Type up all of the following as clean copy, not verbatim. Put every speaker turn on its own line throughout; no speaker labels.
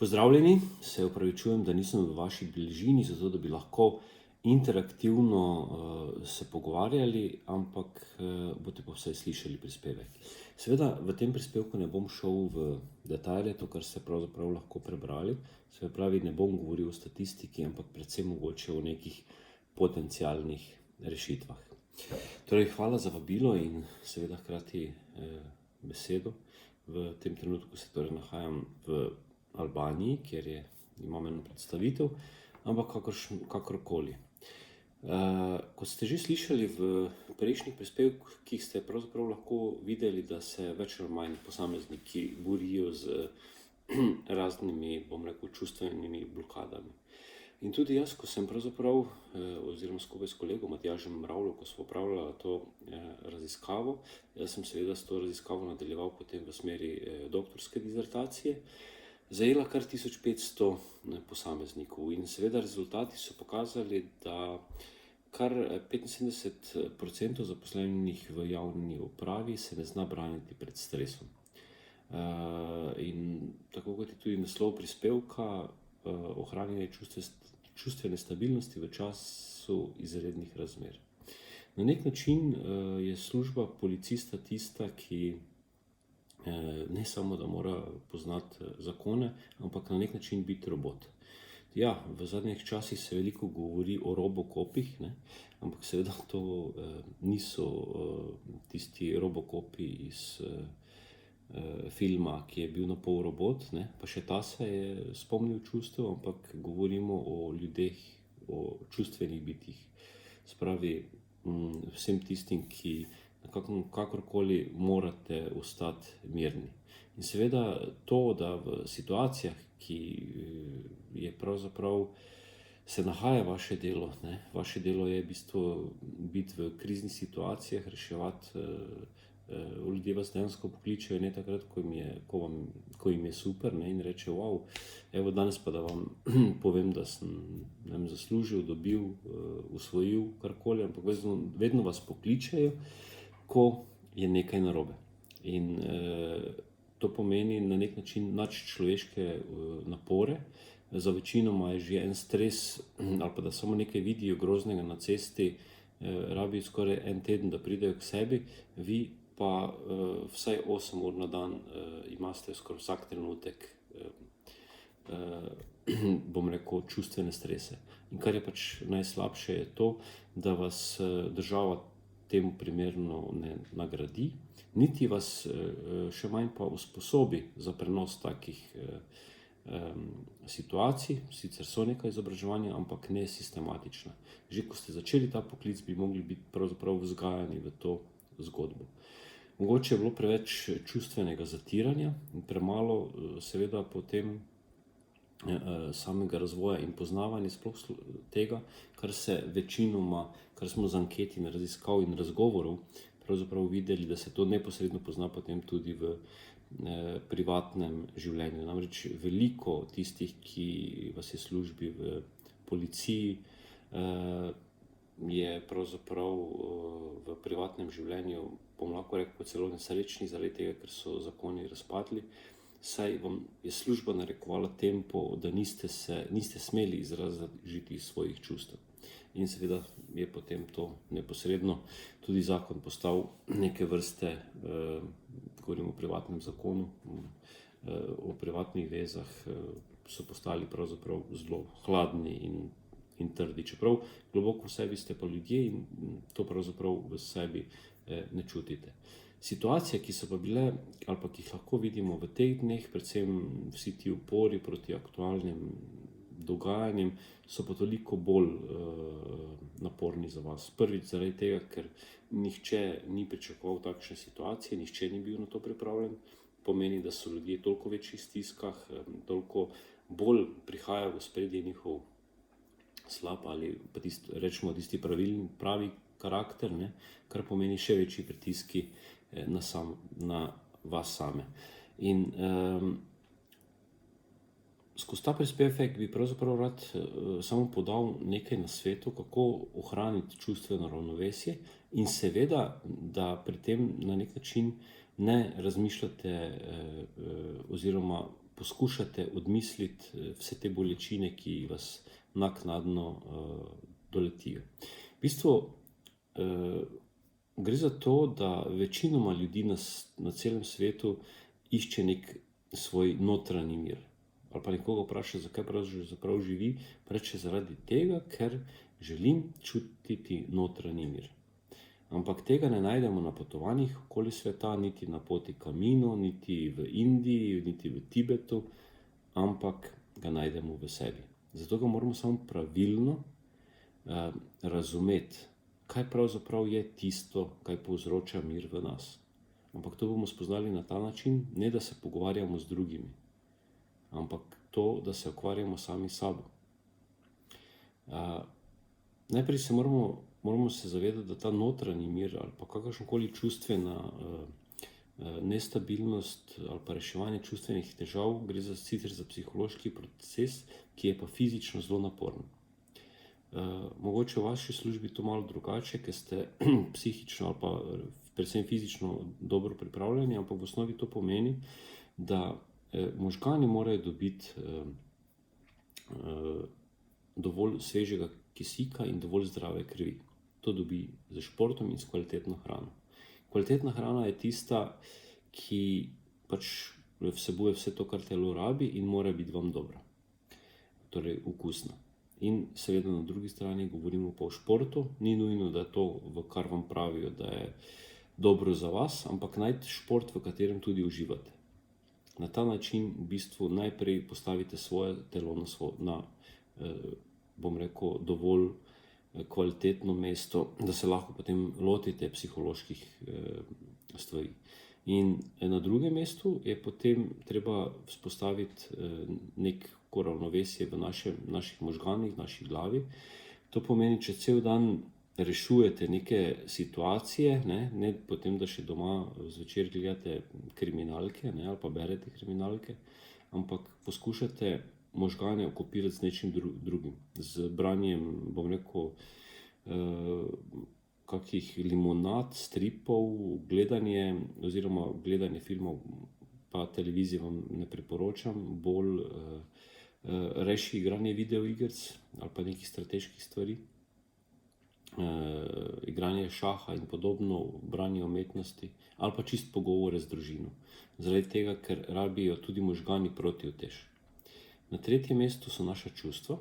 Pozdravljeni, se opravičujem, da nisem v vaši bližini, zato da bi lahko interaktivno se pogovarjali, ampak boste pa vsaj slišali prispevek. Seveda v tem prispevku ne bom šel v detajle, to, kar ste pravzaprav lahko prebrali. Se pravi, ne bom govoril o statistiki, ampak predvsem mogoče o nekih potencialnih rešitvah. Torej, hvala za vabilo in seveda hkrati besedo. V tem trenutku se torej nahajam v Albaniji, kjer imam eno predstavitev, ampak kakorkoli. Kot ste že slišali v prejšnjih prispevkih, ste pravzaprav lahko videli, da se več ali manj posamezniki borijo z raznimi, bom rekel, čustvenimi blokadami. In tudi jaz, ko sem pravzaprav, oziroma skupaj s kolegom Matjažem Mravljo, ko smo opravljali to raziskavo, jaz sem seveda s to raziskavo nadaljeval potem v smeri doktorske dizertacije, zajela kar 1500 posameznikov in seveda rezultati so pokazali, da kar 75% zaposlenih v javni upravi se ne zna braniti pred stresom. In tako kot je tudi naslov prispevka, ohranjanje čustvene stabilnosti v času izrednih razmer. Na nek način je služba policista tista, ki ne samo, da mora poznati zakone, ampak na nek način biti robot. Ja, v zadnjih časih se veliko govori o robokopih, ampak seveda to niso tisti robokopi iz filma, ki je bil na pol robot, pa še ta se je spomnil čustev, ampak govorimo o ljudeh, o čustvenih bitjih. Spravi, vsem tistim, ki kakorkoli morate ostati mirni. In seveda to, da v situacijah, ki je pravzaprav se nahaja vaše delo, vaše delo je v bistvu biti v kriznih situacijah, reševati, ljudje vas dejansko pokličejo ne takrat, ko jim je super, in reče, wow, evo danes pa da vam povem, da sem zaslužil, dobil, usvojil karkoli, ampak vedno vas pokličejo, ko je nekaj narobe. In to pomeni na nek način nadčloveške napore. Za večinoma je že en stres, ali pa da samo nekaj vidijo groznega na cesti, rabijo skoraj en teden, da pridejo k sebi, vi pa vsaj 8 ur na dan imate skoraj vsak trenutek, bom rekel, čustvene strese. In kar je pač najslabše je to, da vas država temu primerno ne nagradi, niti vas še manj pa usposobi za prenos takih situacij, sicer so nekaj izobraževanja, ampak ne sistematična. Že ko ste začeli ta poklic, bi mogli biti pravzaprav vzgajani v to zgodbo. Mogoče je bilo preveč čustvenega zatiranja in premalo seveda potem samega razvoja in poznavanja sploh tega, kar se večinoma, kar smo z anket in raziskav in razgovorov pravzaprav videli, da se to neposredno pozna potem tudi v privatnem življenju. Namreč veliko tistih, ki vas je v službi v policiji, je pravzaprav v privatnem življenju, bom lahko rekel, celo nesrečni zaradi tega, ker so zakoni razpadli, saj vam je služba narekovala tempo, da niste smeli izraziti svojih čustev. In seveda je potem to neposredno tudi zakon postal neke vrste, govorimo o privatnem zakonu, o privatnih vezah, so postali pravzaprav zelo hladni in trdi. Čeprav globoko v sebi ste pa ljudje in to pravzaprav v sebi ne čutite. Situacije, ki so pa bile, ali pa ki jih lahko vidimo v teh dneh, predvsem vsi ti upori proti aktualnim dogajanjem, so pa toliko bolj naporni za vas. Prvič zaradi tega, ker nihče ni pričakoval takšne situacije, nihče ni bil na to pripravljen. Pomeni, da so ljudje toliko večjih stiskah, toliko bolj prihaja v ospredje njihov slab ali pa rečemo tisti pravi karakter, kar pomeni še večji pritiski na vas same. In skozi ta prispevek bi pravzaprav rad samo podal nekaj nasvetov, kako ohraniti čustveno ravnovesje in seveda, da pri tem na nek način ne razmišljate oziroma poskušate odmisliti vse te bolečine, ki vas naknadno doletijo. V bistvu gre za to, da večinoma ljudi na celem svetu išče nek svoj notranji mir. Ali pa nekoga vpraša, zakaj pravzaprav živi, pa reče zaradi tega, ker želim čutiti notranji mir. Ampak tega ne najdemo na potovanjih okoli sveta, niti na poti Camino, niti v Indiji, niti v Tibetu, ampak ga najdemo v sebi. Zato ga moramo samo pravilno razumeti, kaj pravzaprav je tisto, kaj povzroča mir v nas. Ampak to bomo spoznali na ta način, ne da se pogovarjamo z drugimi, ampak to, da se ukvarjamo sami s sabo. Najprej se moramo se zavedati, da ta notranji mir ali pa kakršnokoli čustvena nestabilnost ali pa reševanje čustvenih težav gre sicer za psihološki proces, ki je pa fizično zelo naporen. Mogoče v vaši službi to malo drugače, ker ste psihično ali pa predvsem fizično dobro pripravljeni, ampak v osnovi to pomeni, da možgani morajo dobiti dovolj svežega kisika in dovolj zdrave krvi. To dobi z športom in s kvalitetno hrano. Kvalitetna hrana je tista, ki pač vsebuje vse to, kar telo rabi in mora biti vam dobra. Torej okusna. In seveda na drugi strani govorimo pa o športu. Ni nujno, da je to, v kar vam pravijo, da je dobro za vas, ampak najti šport, v katerem tudi uživate. Na ta način v bistvu najprej postavite svoje telo na bom rekel, dovolj kvalitetno mesto, da se lahko potem lotite psiholoških stvari. In na drugem mestu je potem treba vzpostaviti neko ravnovesje v naših možganih, naši glavi. To pomeni, če cel dan rešujete neke situacije, ne potem, da še doma zvečer gledate kriminalke, ali pa berete kriminalke, ampak poskušate možgane okupirati z nečim drugim, z branjem, bom rekel, kakih limonad, stripov, gledanje filmov, pa televizije vam ne priporočam, bolj rajši igranje videoigrc ali pa nekih strateških stvari, igranje šaha in podobno, branje umetnosti ali pa čist pogovore z družino. Zaradi tega, ker rabijo tudi možgani protiutež. Na tretjem mestu so naša čustva.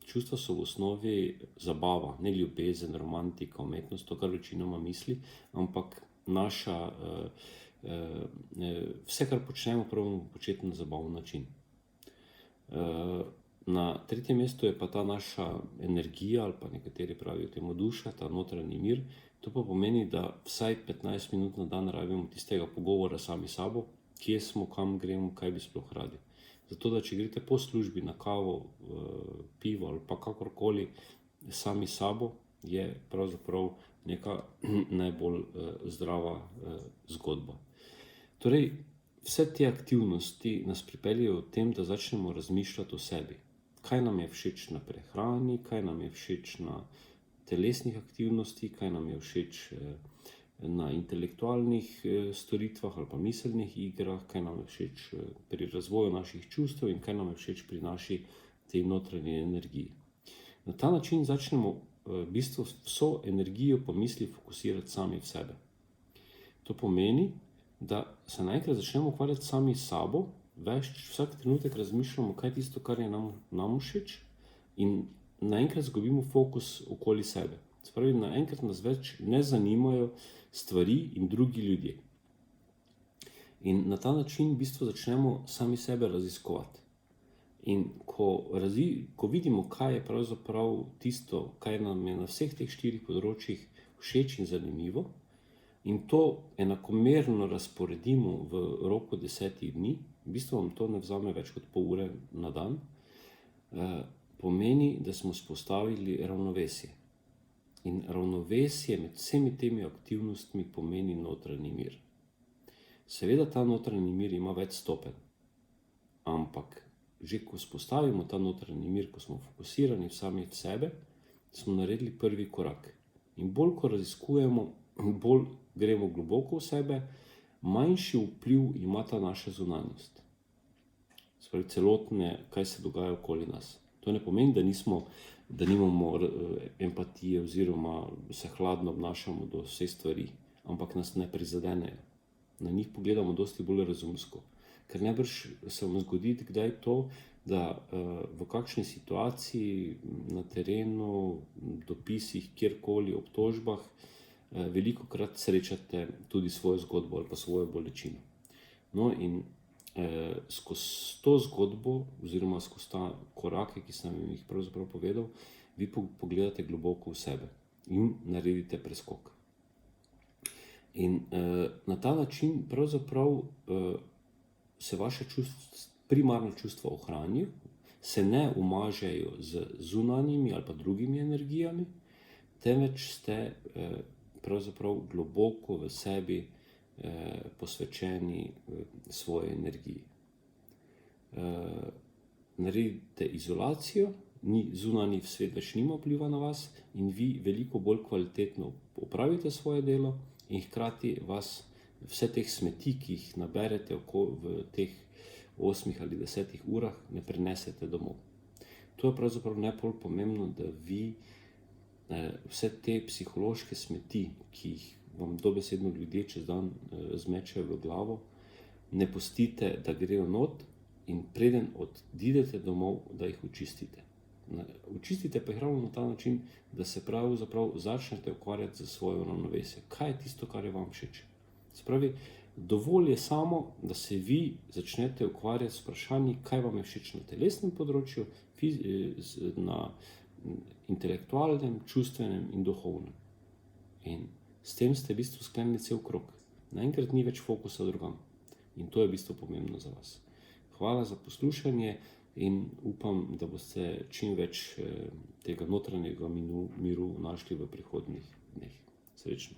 Čustva so v osnovi zabava, ne ljubezen, romantika, umetnost, to, kar večinoma misli, ampak vse, kar počnemo, probamo početi na zabaven način. Na tretjem mestu je pa ta naša energija, ali pa nekateri pravijo temu duša, ta notranji mir. To pa pomeni, da vsaj 15 minut na dan rabimo tistega pogovora sami s sabo, kje smo, kam gremo, kaj bi sploh radi. Zato, da če greste po službi na kavo, pivo ali pa kakorkoli sami s sabo, je pravzaprav neka najbolj zdrava zgodba. Torej, vse te aktivnosti nas pripeljejo v tem, da začnemo razmišljati o sebi. Kaj nam je všeč na prehrani, kaj nam je všeč na telesnih aktivnosti, kaj nam je všeč na intelektualnih storitvah ali pa miselnih igrah, kaj nam je všeč pri razvoju naših čustev in kaj nam je všeč pri naši tej notranji energiji. Na ta način začnemo v bistvu vso energijo pa misli fokusirati sami v sebe. To pomeni, da se naenkrat začnemo ukvarjati sami s sabo, vsak trenutek razmišljamo, kaj je tisto, kar je nam všeč, in naenkrat zgubimo fokus okoli sebe. Spravi, naenkrat nas več ne zanimajo stvari in drugi ljudje. In na ta način v bistvu začnemo sami sebe raziskovati. In ko vidimo, kaj je pravzaprav tisto, kaj nam je na vseh teh 4 področjih všeč in zanimivo, in to enakomerno razporedimo v roku 10 dni, v bistvu vam to ne vzame več kot pol ure na dan, pomeni, da smo vzpostavili ravnovesje. In ravnovesje med vsemi temi aktivnostmi pomeni notranji mir. Seveda ta notranji mir ima več stopenj, ampak že ko vzpostavimo ta notranji mir, ko smo fokusirani sami v sebe, smo naredili prvi korak. In bolj ko raziskujemo, bolj gremo globoko v sebe, manjši vpliv ima ta naša zunanjost. pravi celotne, kaj se dogaja okoli nas. To ne pomeni, da nimamo empatije oziroma se hladno obnašamo do vseh stvari, ampak nas ne prizadenejo. Na njih pogledamo dosti bolj razumsko. Ker najbrž se vam zgodi kdaj to, da v kakšni situaciji na terenu, dopisih, kjerkoli, obtožbah, velikokrat srečate tudi svojo zgodbo ali pa svojo bolečino. No in skozi to zgodbo oziroma skozi ta korake, ki sem jih pravzaprav povedal, vi pogledate globoko v sebe in naredite preskok. In na ta način pravzaprav se vaše primarne čustva ohranijo, se ne umažejo z zunanjimi ali pa drugimi energijami, temveč ste pravzaprav globoko v sebi posvečeni svoji energiji. Naredite izolacijo, zunanji svet več nima vpliva na vas in vi veliko bolj kvalitetno opravite svoje delo in hkrati vas vse teh smeti, ki jih naberete v teh 8 ali 10 urah, ne prinesete domov. To je pravzaprav najbolj pomembno, da vi vse te psihološke smeti, ki jih vam dobesedno ljudje čez dan zmečejo v glavo, ne pustite, da grejo not in preden odidete domov, da jih očistite. Očistite pa jih ravno na ta način, da se pravzaprav začnete ukvarjati za svojo ravnovesje. Kaj je tisto, kar je vam všeč? Se pravi, dovolj je samo, da se vi začnete ukvarjati s vprašanji, kaj vam je všeč na telesnem področju, na intelektualnem, čustvenem in duhovnem. In s tem ste v bistvu sklenili cel krog. Naenkrat ni več fokusa drugam. In to je v bistvu pomembno za vas. Hvala za poslušanje in upam, da boste čim več tega notranjega miru našli v prihodnjih dneh. Srečno.